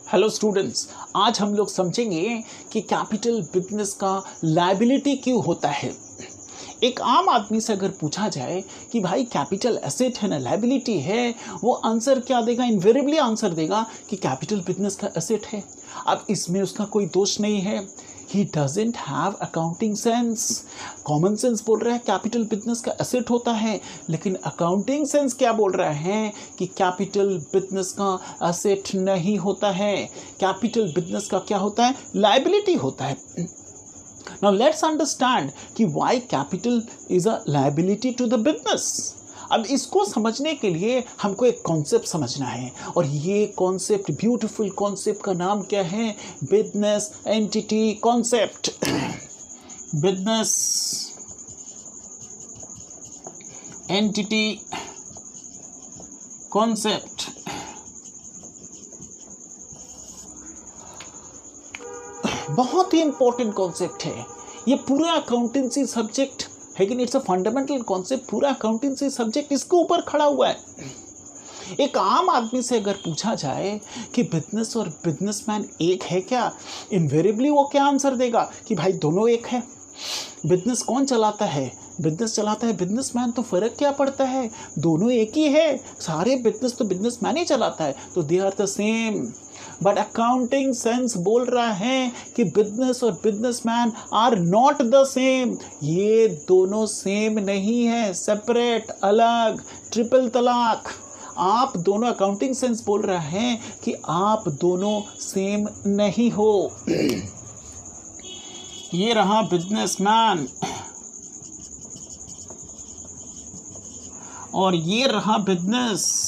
Hello students, आज हम लोग समझेंगे कि कैपिटल बिजनेस का लायबिलिटी क्यों होता है। एक आम आदमी से अगर पूछा जाए कि भाई कैपिटल एसेट है ना लायबिलिटी है, वो आंसर क्या देगा? इनवेरिएबली आंसर देगा कि कैपिटल बिजनेस का एसेट है। अब इसमें उसका कोई दोष नहीं है। He doesn't have accounting sense. Common sense बोल रहा है कैपिटल बिजनेस का एसेट होता है, लेकिन अकाउंटिंग सेंस क्या बोल रहा है कि कैपिटल बिजनेस का एसेट नहीं होता है। कैपिटल बिजनेस का क्या होता है? लायबिलिटी होता है। Now let's understand कि why capital is a liability to the business। अब इसको समझने के लिए हमको एक कॉन्सेप्ट समझना है, और ये कॉन्सेप्ट, ब्यूटीफुल कॉन्सेप्ट का नाम क्या है? Business entity concept. Business entity concept. बहुत ही इंपॉर्टेंट कॉन्सेप्ट है ये। पूरा अकाउंटेंसी सब्जेक्ट है कि नहीं, इट्स अ फंडामेंटल कॉन्सेप्ट। पूरा अकाउंटेंसी सब्जेक्ट इसके ऊपर खड़ा हुआ है। एक आम आदमी से अगर पूछा जाए कि बिजनेस और बिजनेसमैन एक है क्या, इनवेरिएबली वो क्या आंसर देगा कि भाई दोनों एक है। बिजनेस कौन चलाता है? बिजनेस चलाता है बिजनेसमैन। तो फर्क क्या पड़ता है? दोनों एक ही है। सारे बिजनेस तो बिजनेसमैन ही चलाता है, तो they are the same. But accounting sense बोल रहा है कि बिजनेस और businessman are not the same. ये दोनों सेम नहीं है, सेपरेट, अलग, ट्रिपल तलाक। आप दोनों, अकाउंटिंग सेंस बोल रहा है कि आप दोनों सेम नहीं हो। ये रहा बिजनेसमैन और ये रहा बिजनेस।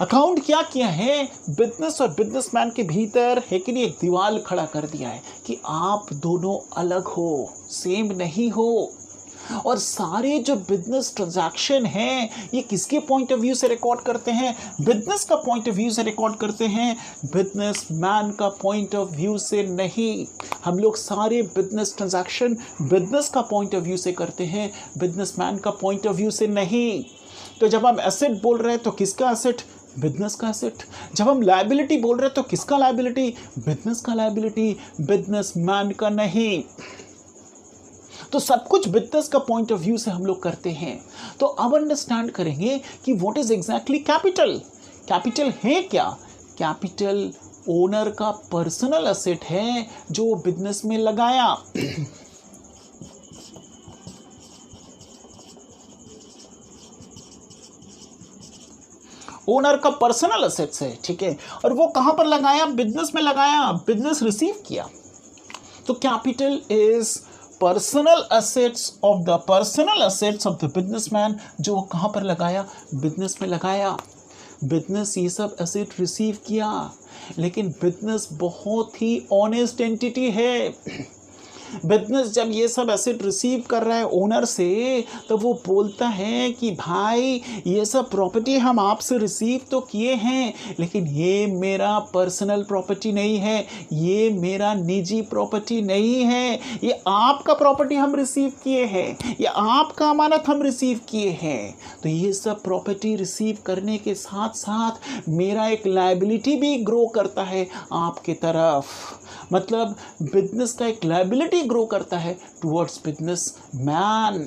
अकाउंट क्या किया है? बिजनेस और बिजनेसमैन के भीतर है कि नहीं, एक दीवार खड़ा कर दिया है कि आप दोनों अलग हो, सेम नहीं हो। और सारे जो बिजनेस ट्रांजैक्शन हैं ये किसके पॉइंट ऑफ व्यू से रिकॉर्ड करते हैं? बिजनेस का पॉइंट ऑफ व्यू से रिकॉर्ड करते हैं, बिजनेसमैन का पॉइंट ऑफ व्यू से नहीं। हम लोग सारे बिजनेस ट्रांजैक्शन बिजनेस का पॉइंट ऑफ व्यू से करते हैं, बिजनेसमैन का पॉइंट ऑफ व्यू से नहीं। तो जब हम एसेट बोल रहे हैं तो किसका एसेट? बिजनेस का एसेट। जब हम लायबिलिटी बोल रहे हैं तो किसका लायबिलिटी? बिजनेस का लायबिलिटी, बिजनेसमैन का नहीं। तो सब कुछ बिजनेस का पॉइंट ऑफ व्यू से हम लोग करते हैं। तो अब अंडरस्टैंड करेंगे कि what is exactly capital. Capital है क्या? कैपिटल ओनर का पर्सनल एसेट है जो बिजनेस में लगाया। ओनर का पर्सनल एसेट्स है, ठीक है। और वो कहां पर लगाया? बिजनेस में लगाया, बिजनेस रिसीव किया। तो capital is personal assets of the businessman, जो वो कहां पर लगाया? बिजनेस में लगाया। बिजनेस ये सब एसेट रिसीव किया, लेकिन बिजनेस बहुत ही ऑनेस्ट एंटिटी है। बिजनेस जब ये सब एसेट रिसीव कर रहा है ओनर से, तो वो बोलता है कि भाई ये सब प्रॉपर्टी हम आपसे रिसीव तो किए हैं, लेकिन ये मेरा पर्सनल प्रॉपर्टी नहीं है, ये मेरा निजी प्रॉपर्टी नहीं है, ये आपका प्रॉपर्टी हम रिसीव किए हैं, ये आपका अमानत हम रिसीव किए हैं। तो ये सब प्रॉपर्टी रिसीव करने के साथ साथ मेरा एक लायबिलिटी भी ग्रो करता है आपके तरफ। मतलब बिजनेस का एक लायबिलिटी ग्रो करता है टुवर्ड्स बिजनेस मैन,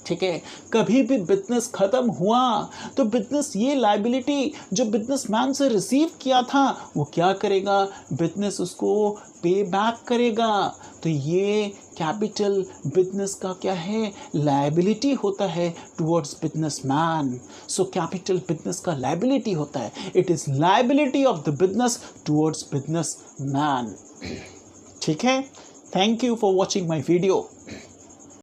ठीक है। कभी भी बिजनेस खत्म हुआ तो बिजनेस ये लायबिलिटी जो बिजनेसमैन से रिसीव किया था वो क्या करेगा? बिजनेस उसको पे बैक करेगा। तो ये कैपिटल बिजनेस का क्या है? लायबिलिटी होता है towards businessman. So capital business का लायबिलिटी होता है। It is liability of the business towards businessman, ठीक है। Thank you for watching my video.